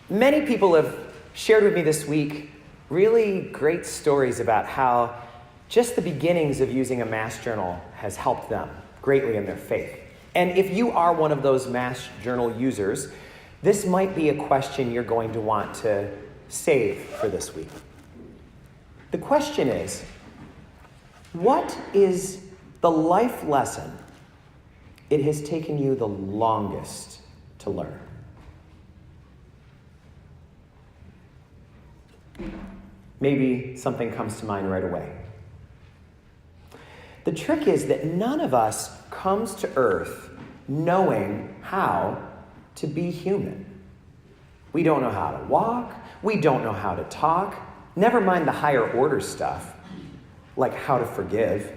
Many people have shared with me this week really great stories about how just the beginnings of using a Mass journal has helped them greatly in their faith. And if you are one of those Mass journal users, this might be a question you're going to want to save for this week. The question is, what is the life lesson it has taken you the longest to learn? Maybe something comes to mind right away. The trick is that none of us comes to earth knowing how to be human. We don't know how to walk. We don't know how to talk. Never mind the higher order stuff, like how to forgive,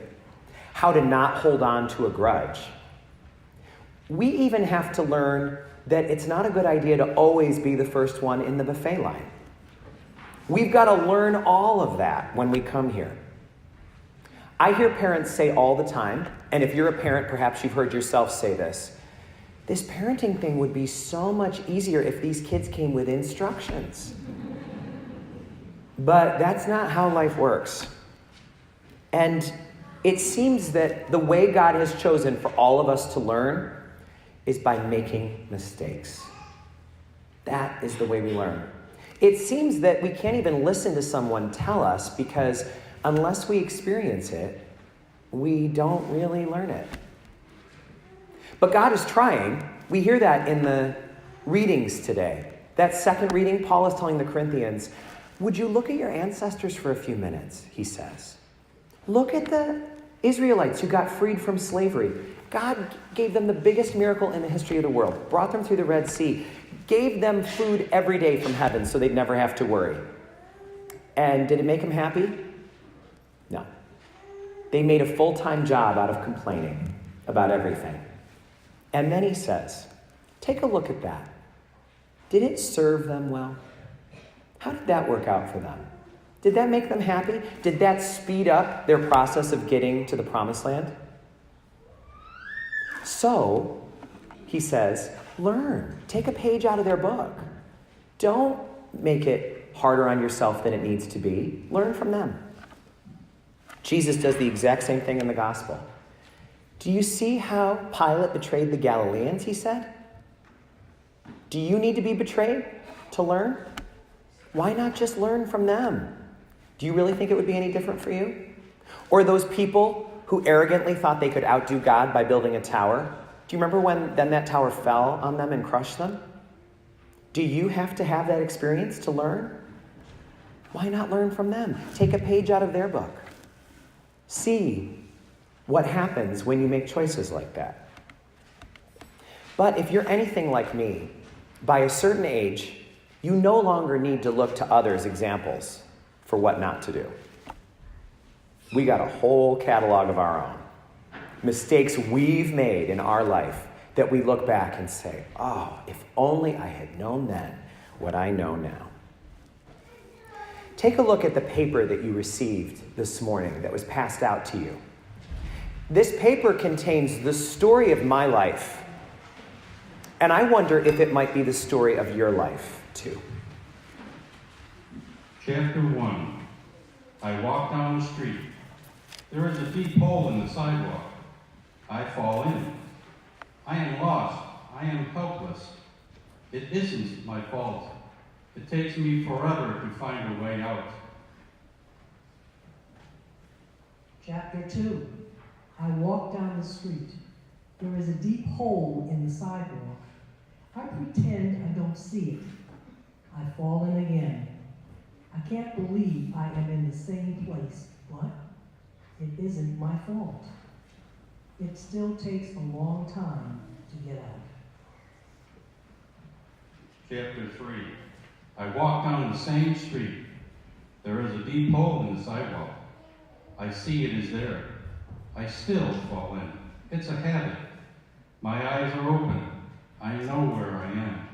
how to not hold on to a grudge. We even have to learn that it's not a good idea to always be the first one in the buffet line. We've got to learn all of that when we come here. I hear parents say all the time, and if you're a parent, perhaps you've heard yourself say this parenting thing would be so much easier if these kids came with instructions. But that's not how life works. And it seems that the way God has chosen for all of us to learn is by making mistakes. That is the way we learn. It seems that we can't even listen to someone tell us because unless we experience it, we don't really learn it. But God is trying. We hear that in the readings today. That second reading, Paul is telling the Corinthians, would you look at your ancestors for a few minutes, he says. Look at the Israelites who got freed from slavery. God gave them the biggest miracle in the history of the world, brought them through the Red Sea, gave them food every day from heaven so they'd never have to worry. And did it make them happy? No. They made a full-time job out of complaining about everything. And then he says, take a look at that. Did it serve them well? How did that work out for them? Did that make them happy? Did that speed up their process of getting to the promised land? So, he says, learn. Take a page out of their book. Don't make it harder on yourself than it needs to be. Learn from them. Jesus does the exact same thing in the gospel. Do you see how Pilate betrayed the Galileans, he said? Do you need to be betrayed to learn? Why not just learn from them? Do you really think it would be any different for you? Or those people who arrogantly thought they could outdo God by building a tower? Do you remember when then that tower fell on them and crushed them? Do you have to have that experience to learn? Why not learn from them? Take a page out of their book. See what happens when you make choices like that. But if you're anything like me, by a certain age, you no longer need to look to others' examples for what not to do. We got a whole catalog of our own. Mistakes we've made in our life that we look back and say, oh, if only I had known then what I know now. Take a look at the paper that you received this morning that was passed out to you. This paper contains the story of my life, and I wonder if it might be the story of your life, too. Chapter 1. I walk down the street. There is a deep hole in the sidewalk. I fall in. I am lost. I am helpless. It isn't my fault. It takes me forever to find a way out. Chapter 2. I walk down the street. There is a deep hole in the sidewalk. I pretend I don't see it. I fall in again. I can't believe I am in the same place, but it isn't my fault. It still takes a long time to get out. Chapter 3. I walk down the same street. There is a deep hole in the sidewalk. I see it is there. I still fall in. It's a habit. My eyes are open. I know where I am.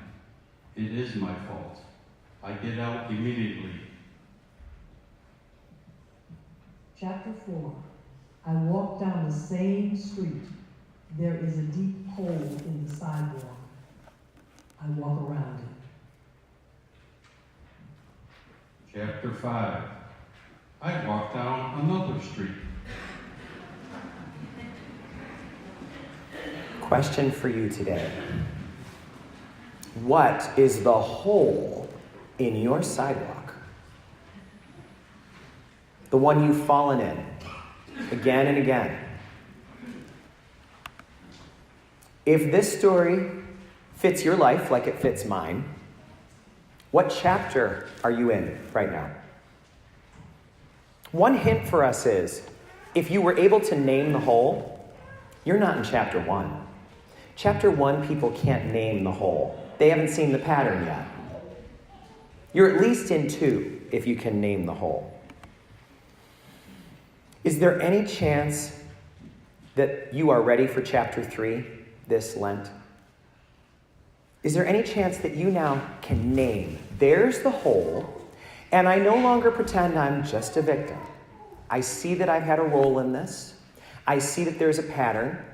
It is my fault. I get out immediately. Chapter 4. I walk down the same street. There is a deep hole in the sidewalk. I walk around it. Chapter 5. I walked down another street. Question for you today. What is the hole in your sidewalk? The one you've fallen in again and again. If this story fits your life like it fits mine, what chapter are you in right now? One hint for us is, if you were able to name the hole, you're not in chapter 1. Chapter 1, people can't name the hole. They haven't seen the pattern yet. You're at least in 2 if you can name the hole. Is there any chance that you are ready for chapter 3 this Lent? Is there any chance that you now can name, there's the hole, and I no longer pretend I'm just a victim. I see that I've had a role in this. I see that there's a pattern.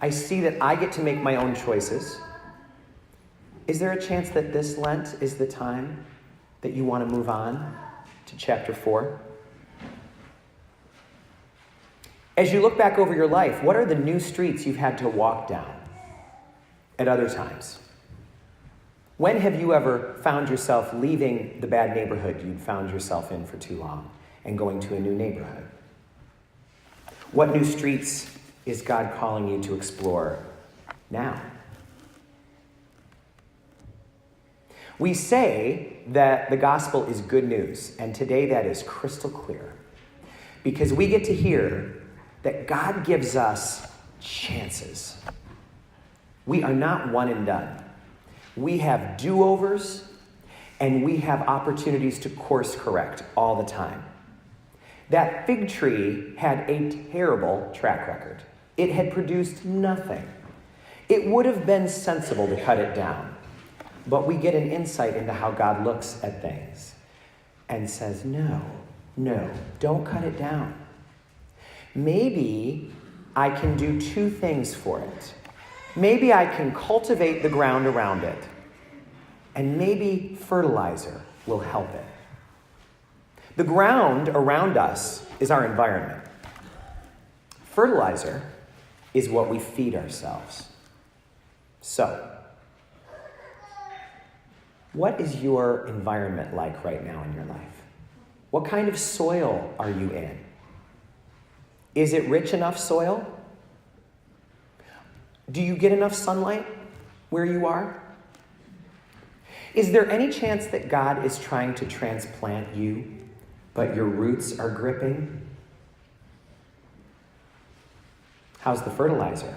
I see that I get to make my own choices. Is there a chance that this Lent is the time that you want to move on to chapter 4? As you look back over your life, what are the new streets you've had to walk down at other times? When have you ever found yourself leaving the bad neighborhood you'd found yourself in for too long and going to a new neighborhood? What new streets is God calling you to explore now? We say that the gospel is good news, and today that is crystal clear, because we get to hear that God gives us chances. We are not one and done. We have do-overs, and we have opportunities to course correct all the time. That fig tree had a terrible track record. It had produced nothing. It would have been sensible to cut it down. But we get an insight into how God looks at things and says, no, don't cut it down. Maybe I can do 2 things for it. Maybe I can cultivate the ground around it, and maybe fertilizer will help it. The ground around us is our environment. Fertilizer is what we feed ourselves. So, what is your environment like right now in your life? What kind of soil are you in? Is it rich enough soil? Do you get enough sunlight where you are? Is there any chance that God is trying to transplant you, but your roots are gripping? How's the fertilizer?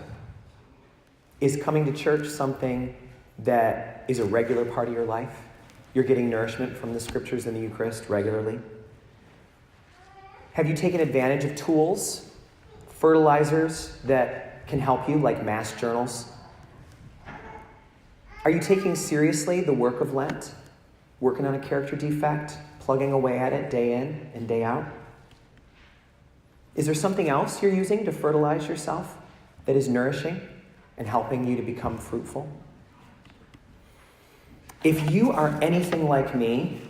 Is coming to church something that is a regular part of your life? You're getting nourishment from the scriptures and the Eucharist regularly? Have you taken advantage of tools, fertilizers that can help you, like mass journals? Are you taking seriously the work of Lent? Working on a character defect, plugging away at it day in and day out? Is there something else you're using to fertilize yourself that is nourishing and helping you to become fruitful? If you are anything like me,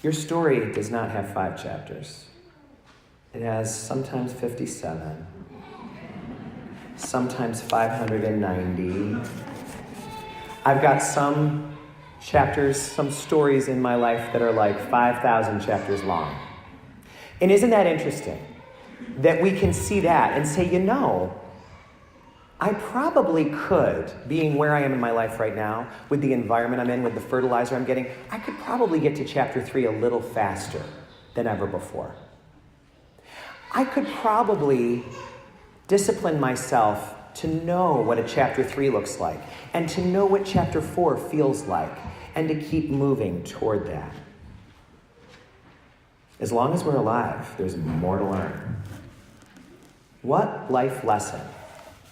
your story does not have 5 chapters. It has sometimes 57, sometimes 590. I've got some chapters, some stories in my life that are like 5,000 chapters long. And isn't that interesting? That we can see that and say, I probably could, being where I am in my life right now, with the environment I'm in, with the fertilizer I'm getting, I could probably get to chapter 3 a little faster than ever before. I could probably discipline myself to know what a chapter 3 looks like, and to know what chapter 4 feels like, and to keep moving toward that. As long as we're alive, there's more to learn. What life lesson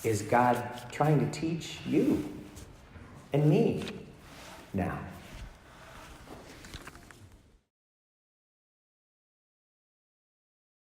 is God trying to teach you and me now?